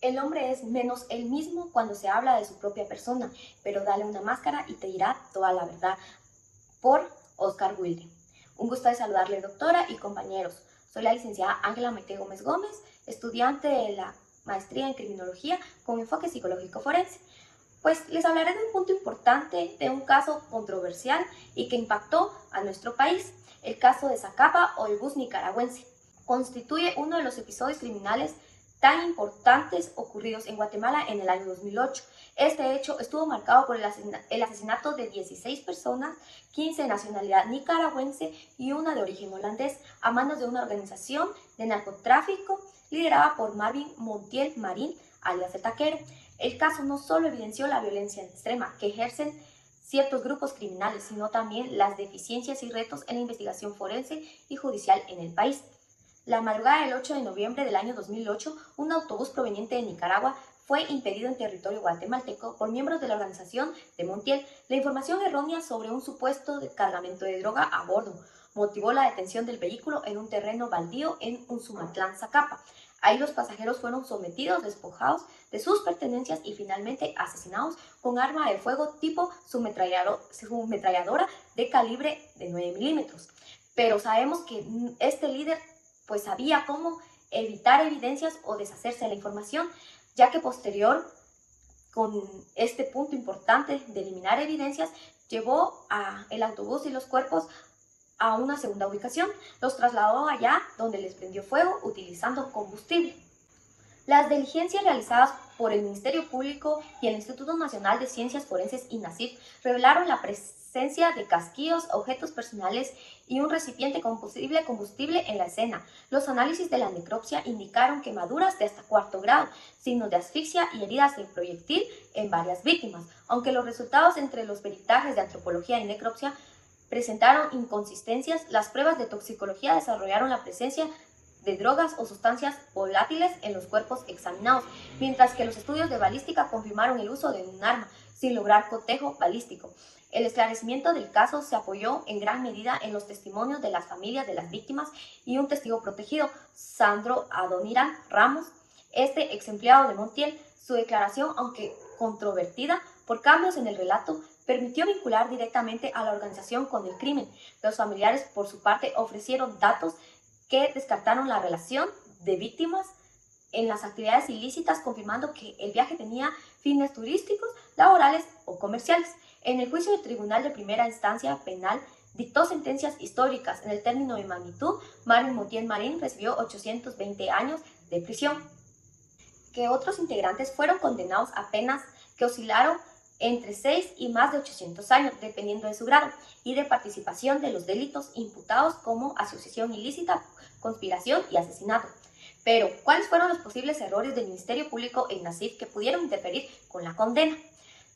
El hombre es menos él mismo cuando se habla de su propia persona, pero dale una máscara y te dirá toda la verdad. Por Oscar Wilde. Un gusto de saludarle, doctora y compañeros. Soy la licenciada Ángela Maite Gómez Gómez, estudiante de la maestría en criminología con enfoque psicológico forense. Pues les hablaré de un punto importante, de un caso controversial y que impactó a nuestro país, el caso de Zacapa o el bus nicaragüense. Constituye uno de los episodios criminales tan importantes ocurridos en Guatemala en el año 2008. Este hecho estuvo marcado por el asesinato de 16 personas, 15 de nacionalidad nicaragüense y una de origen holandés, a manos de una organización de narcotráfico liderada por Marvin Montiel Marín, alias el Taquero. El caso no solo evidenció la violencia extrema que ejercen ciertos grupos criminales, sino también las deficiencias y retos en la investigación forense y judicial en el país. La madrugada del 8 de noviembre del año 2008, un autobús proveniente de Nicaragua fue impedido en territorio guatemalteco por miembros de la organización de Montiel. La información errónea sobre un supuesto cargamento de droga a bordo motivó la detención del vehículo en un terreno baldío en Unzumatlán, Zacapa. Ahí los pasajeros fueron sometidos, despojados de sus pertenencias y finalmente asesinados con arma de fuego tipo submetralladora de calibre de 9 milímetros. Pero sabemos que este líder pues sabía cómo evitar evidencias o deshacerse de la información, ya que posterior, con este punto importante de eliminar evidencias, llevó a el autobús y los cuerpos a una segunda ubicación. Los trasladó allá donde les prendió fuego utilizando combustible. Las diligencias realizadas por el Ministerio Público y el Instituto Nacional de Ciencias Forenses INACIF revelaron la presencia de casquillos, objetos personales y un recipiente con posible combustible en la escena. Los análisis de la necropsia indicaron quemaduras de hasta cuarto grado, signos de asfixia y heridas de proyectil en varias víctimas, aunque los resultados entre los peritajes de antropología y necropsia presentaron inconsistencias. Las pruebas de toxicología desarrollaron la presencia de drogas o sustancias volátiles en los cuerpos examinados, mientras que los estudios de balística confirmaron el uso de un arma, sin lograr cotejo balístico. El esclarecimiento del caso se apoyó en gran medida en los testimonios de las familias de las víctimas y un testigo protegido, Sandro Adoniran Ramos, este ex empleado de Montiel. Su declaración, aunque controvertida por cambios en el relato, permitió vincular directamente a la organización con el crimen. Los familiares, por su parte, ofrecieron datos que descartaron la relación de víctimas en las actividades ilícitas, confirmando que el viaje tenía fines turísticos, laborales o comerciales. En el juicio del Tribunal de Primera Instancia Penal dictó sentencias históricas. En el término de magnitud, Marvin Montiel Marín recibió 820 años de prisión, que otros integrantes fueron condenados a penas que oscilaron entre 6 y más de 800 años, dependiendo de su grado y de participación de los delitos imputados como asociación ilícita, conspiración y asesinato. Pero, ¿cuáles fueron los posibles errores del Ministerio Público e INACIF que pudieron interferir con la condena?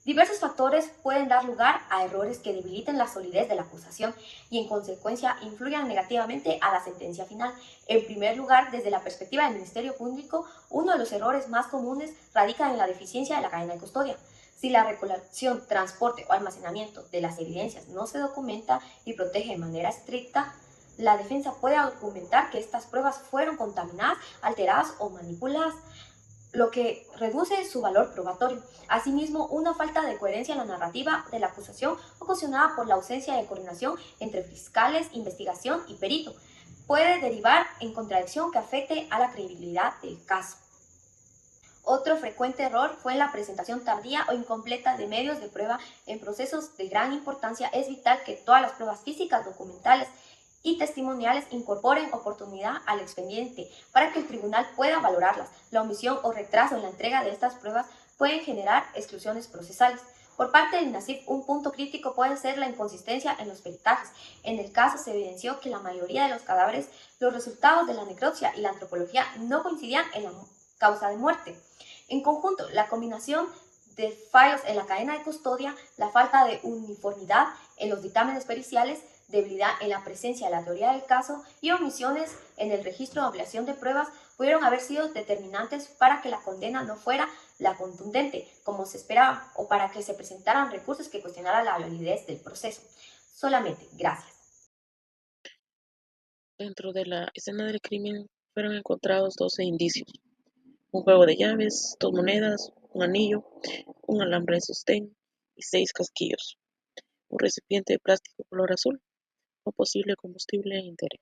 Diversos factores pueden dar lugar a errores que debiliten la solidez de la acusación y en consecuencia influyan negativamente a la sentencia final. En primer lugar, desde la perspectiva del Ministerio Público, uno de los errores más comunes radica en la deficiencia de la cadena de custodia. Si la recolección, transporte o almacenamiento de las evidencias no se documenta y protege de manera estricta, la defensa puede argumentar que estas pruebas fueron contaminadas, alteradas o manipuladas, lo que reduce su valor probatorio. Asimismo, una falta de coherencia en la narrativa de la acusación, ocasionada por la ausencia de coordinación entre fiscales, investigación y perito, puede derivar en contradicción que afecte a la credibilidad del caso. Otro frecuente error fue la presentación tardía o incompleta de medios de prueba en procesos de gran importancia. Es vital que todas las pruebas físicas, documentales y testimoniales incorporen oportunidad al expediente para que el tribunal pueda valorarlas. La omisión o retraso en la entrega de estas pruebas pueden generar exclusiones procesales. Por parte del NACIF, un punto crítico puede ser la inconsistencia en los peritajes. En el caso se evidenció que la mayoría de los cadáveres, los resultados de la necropsia y la antropología no coincidían en la causa de muerte. En conjunto, la combinación de fallos en la cadena de custodia, la falta de uniformidad en los dictámenes periciales, debilidad en la presencia de la teoría del caso y omisiones en el registro de ampliación de pruebas pudieron haber sido determinantes para que la condena no fuera la contundente como se esperaba o para que se presentaran recursos que cuestionaran la validez del proceso. Solamente, gracias. Dentro de la escena del crimen fueron encontrados 12 indicios. un juego de llaves, 2 monedas, un anillo, un alambre de sostén y 6 casquillos, un recipiente de plástico color azul o posible combustible interior.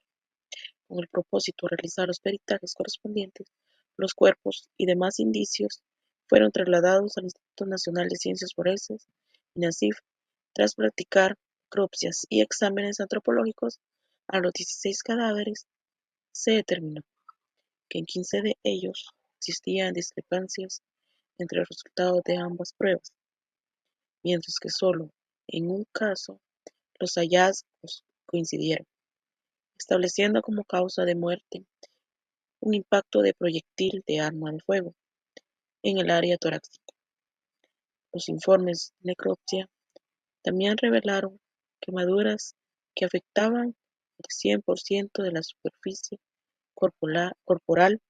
Con el propósito de realizar los peritajes correspondientes, los cuerpos y demás indicios fueron trasladados al Instituto Nacional de Ciencias Forenses, INACIF, tras practicar necropsias y exámenes antropológicos a los 16 cadáveres. Se determinó que en 15 de ellos existían discrepancias entre los resultados de ambas pruebas, mientras que solo en un caso los hallazgos coincidieron, estableciendo como causa de muerte un impacto de proyectil de arma de fuego en el área torácica. Los informes de necropsia también revelaron quemaduras que afectaban el 100% de la superficie corporal,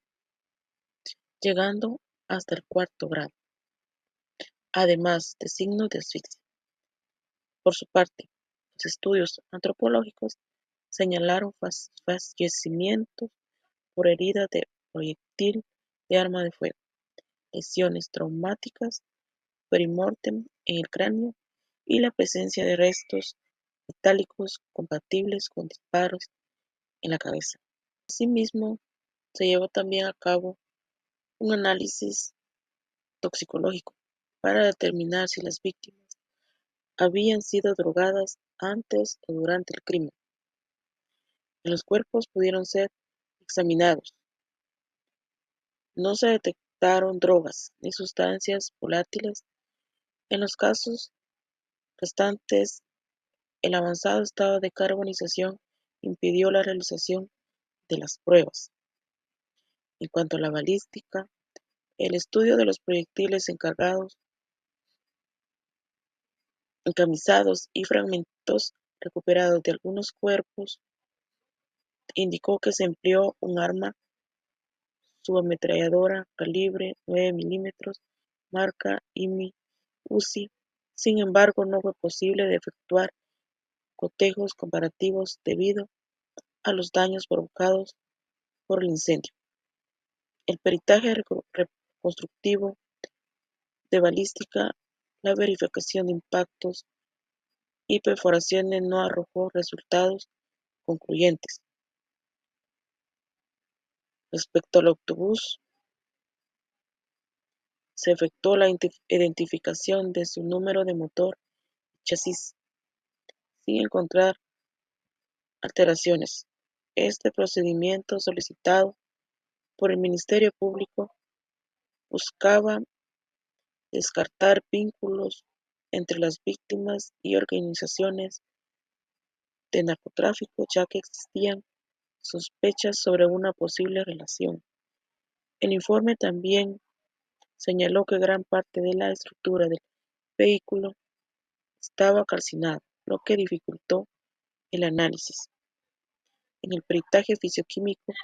llegando hasta el cuarto grado, además de signos de asfixia. Por su parte, los estudios antropológicos señalaron fallecimientos por heridas de proyectil de arma de fuego, lesiones traumáticas perimortem en el cráneo y la presencia de restos metálicos compatibles con disparos en la cabeza. Asimismo, se llevó también a cabo un análisis toxicológico para determinar si las víctimas habían sido drogadas antes o durante el crimen. Los cuerpos pudieron ser examinados. No se detectaron drogas ni sustancias volátiles. En los casos restantes, el avanzado estado de carbonización impidió la realización de las pruebas. En cuanto a la balística, el estudio de los proyectiles encamisados y fragmentos recuperados de algunos cuerpos indicó que se empleó un arma subametralladora calibre 9 milímetros marca IMI-UZI. Sin embargo, no fue posible de efectuar cotejos comparativos debido a los daños provocados por el incendio. El peritaje reconstructivo de balística, la verificación de impactos y perforaciones no arrojó resultados concluyentes. Respecto al autobús, se efectuó la identificación de su número de motor y chasis, sin encontrar alteraciones. Este procedimiento, solicitado por el Ministerio Público, buscaba descartar vínculos entre las víctimas y organizaciones de narcotráfico, ya que existían sospechas sobre una posible relación. El informe también señaló que gran parte de la estructura del vehículo estaba calcinada, lo que dificultó el análisis. En el peritaje fisioquímico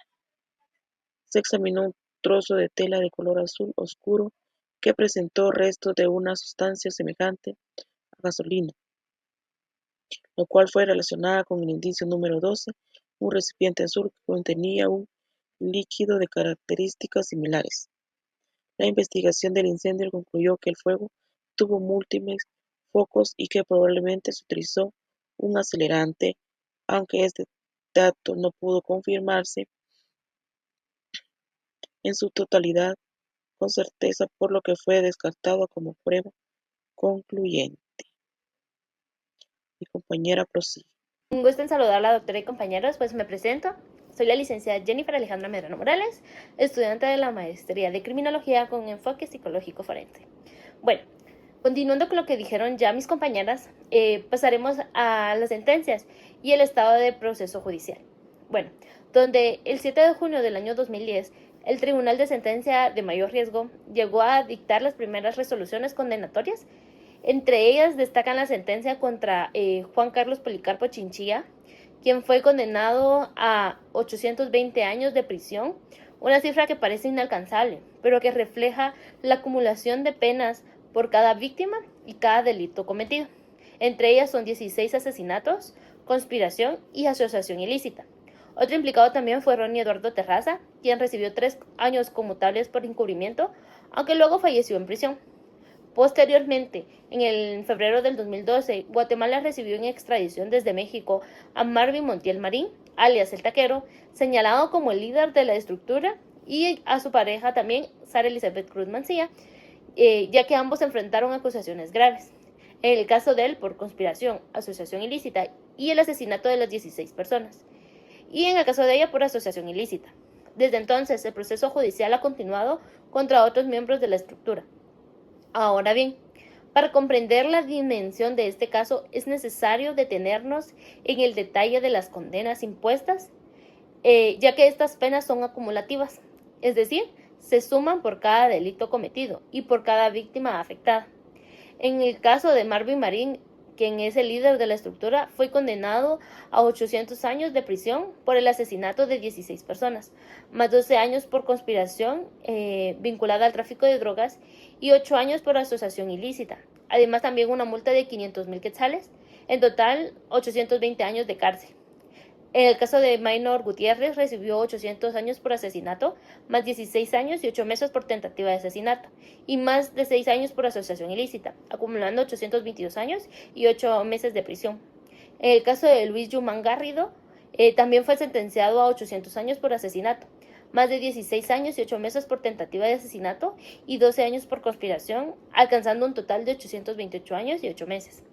se examinó un trozo de tela de color azul oscuro que presentó restos de una sustancia semejante a gasolina, lo cual fue relacionada con el indicio número 12, un recipiente azul que contenía un líquido de características similares. La investigación del incendio concluyó que el fuego tuvo múltiples focos y que probablemente se utilizó un acelerante, aunque este dato no pudo confirmarse en su totalidad con certeza, por lo que fue descartado como prueba concluyente. Mi compañera prosigue. Un gusto en saludarla, doctora y compañeros, pues me presento. Soy la licenciada Jennifer Alejandra Medrano Morales, estudiante de la maestría de Criminología con enfoque psicológico forense. Bueno, continuando con lo que dijeron ya mis compañeras, pasaremos a las sentencias y el estado de proceso judicial. Bueno, donde el 7 de junio del año 2010, el Tribunal de Sentencia de Mayor Riesgo llegó a dictar las primeras resoluciones condenatorias. Entre ellas destacan la sentencia contra Juan Carlos Policarpo Chinchilla, quien fue condenado a 820 años de prisión, una cifra que parece inalcanzable, pero que refleja la acumulación de penas por cada víctima y cada delito cometido. Entre ellas son 16 asesinatos, conspiración y asociación ilícita. Otro implicado también fue Ronnie Eduardo Terraza, quien recibió 3 años conmutables por encubrimiento, aunque luego falleció en prisión. Posteriormente, en febrero del 2012, Guatemala recibió en extradición desde México a Marvin Montiel Marín, alias El Taquero, señalado como el líder de la estructura, y a su pareja también, Sara Elizabeth Cruz Mancilla, ya que ambos enfrentaron acusaciones graves. En el caso de él, por conspiración, asociación ilícita y el asesinato de las 16 personas. Y en el caso de ella, por asociación ilícita. Desde entonces, el proceso judicial ha continuado contra otros miembros de la estructura. Ahora bien, para comprender la dimensión de este caso es necesario detenernos en el detalle de las condenas impuestas, ya que estas penas son acumulativas, es decir, se suman por cada delito cometido y por cada víctima afectada. En el caso de Marvin Marín, quien es el líder de la estructura, fue condenado a 800 años de prisión por el asesinato de 16 personas, más 12 años por conspiración vinculada al tráfico de drogas y 8 años por asociación ilícita. Además, también una multa de 500,000 quetzales, en total 820 años de cárcel. En el caso de Maynor Gutiérrez, recibió 800 años por asesinato, más 16 años y 8 meses por tentativa de asesinato, y más de 6 años por asociación ilícita, acumulando 822 años y 8 meses de prisión. En el caso de Luis Yumán Garrido, también fue sentenciado a 800 años por asesinato, más de 16 años y 8 meses por tentativa de asesinato y 12 años por conspiración, alcanzando un total de 828 años y 8 meses.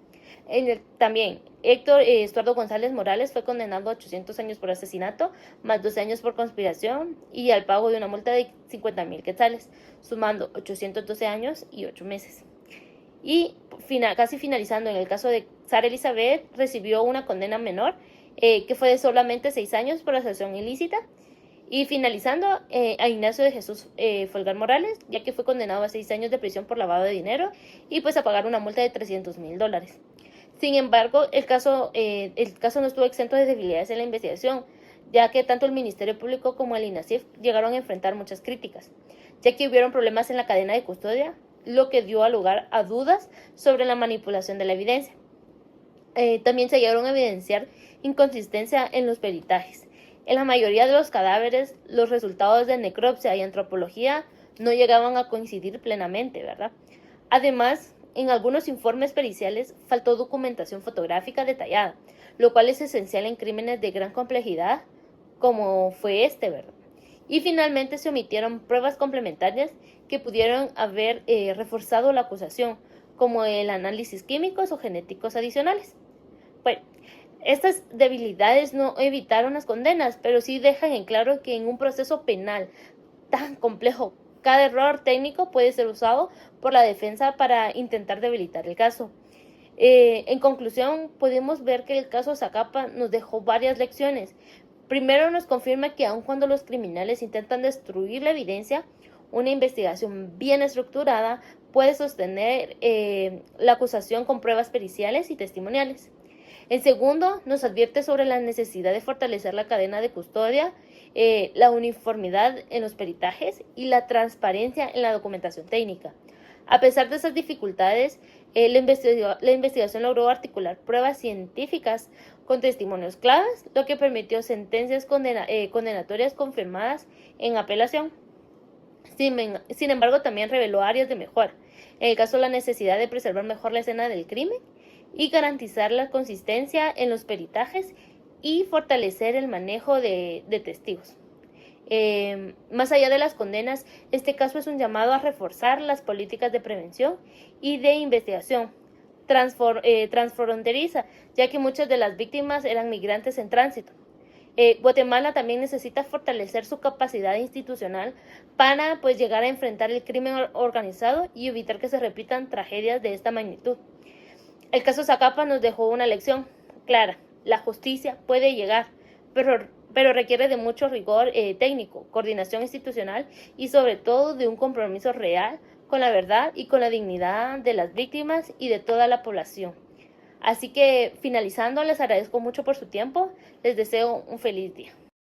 También Héctor Estuardo González Morales fue condenado a 800 años por asesinato, más 12 años por conspiración y al pago de una multa de 50,000 quetzales, sumando 812 años y 8 meses. Y casi finalizando, en el caso de Sara Elizabeth, recibió una condena menor, que fue de solamente 6 años por asociación ilícita. Y finalizando, a Ignacio de Jesús Folgar Morales, ya que fue condenado a 6 años de prisión por lavado de dinero y pues a pagar una multa de $300,000. Sin embargo, el caso no estuvo exento de debilidades en la investigación, ya que tanto el Ministerio Público como el INASIF llegaron a enfrentar muchas críticas, ya que hubieron problemas en la cadena de custodia, lo que dio lugar a dudas sobre la manipulación de la evidencia. También se llegaron a evidenciar inconsistencia en los peritajes. En la mayoría de los cadáveres, los resultados de necropsia y antropología no llegaban a coincidir plenamente, ¿verdad? Además, en algunos informes periciales faltó documentación fotográfica detallada, lo cual es esencial en crímenes de gran complejidad, como fue ¿verdad? Y finalmente se omitieron pruebas complementarias que pudieron haber reforzado la acusación, como el análisis químicos o genéticos adicionales. Bueno, estas debilidades no evitaron las condenas, pero sí dejan en claro que en un proceso penal tan complejo, cada error técnico puede ser usado por la defensa para intentar debilitar el caso. En conclusión, podemos ver que el caso Zacapa nos dejó varias lecciones. Primero, nos confirma que aun cuando los criminales intentan destruir la evidencia, una investigación bien estructurada puede sostener la acusación con pruebas periciales y testimoniales. En segundo, nos advierte sobre la necesidad de fortalecer la cadena de custodia, la uniformidad en los peritajes y la transparencia en la documentación técnica. A pesar de esas dificultades, la investigación logró articular pruebas científicas con testimonios claves, lo que permitió sentencias condenatorias confirmadas en apelación. Sin embargo, también reveló áreas de mejora. En el caso, la necesidad de preservar mejor la escena del crimen y garantizar la consistencia en los peritajes y fortalecer el manejo de testigos. Más allá de las condenas, este caso es un llamado a reforzar las políticas de prevención y de investigación transfronteriza, ya que muchas de las víctimas eran migrantes en tránsito. Guatemala también necesita fortalecer su capacidad institucional para llegar a enfrentar el crimen organizado y evitar que se repitan tragedias de esta magnitud. El caso Zacapa nos dejó una lección clara: la justicia puede llegar, pero requiere de mucho rigor técnico, coordinación institucional y sobre todo de un compromiso real con la verdad y con la dignidad de las víctimas y de toda la población. Así que, finalizando, les agradezco mucho por su tiempo. Les deseo un feliz día.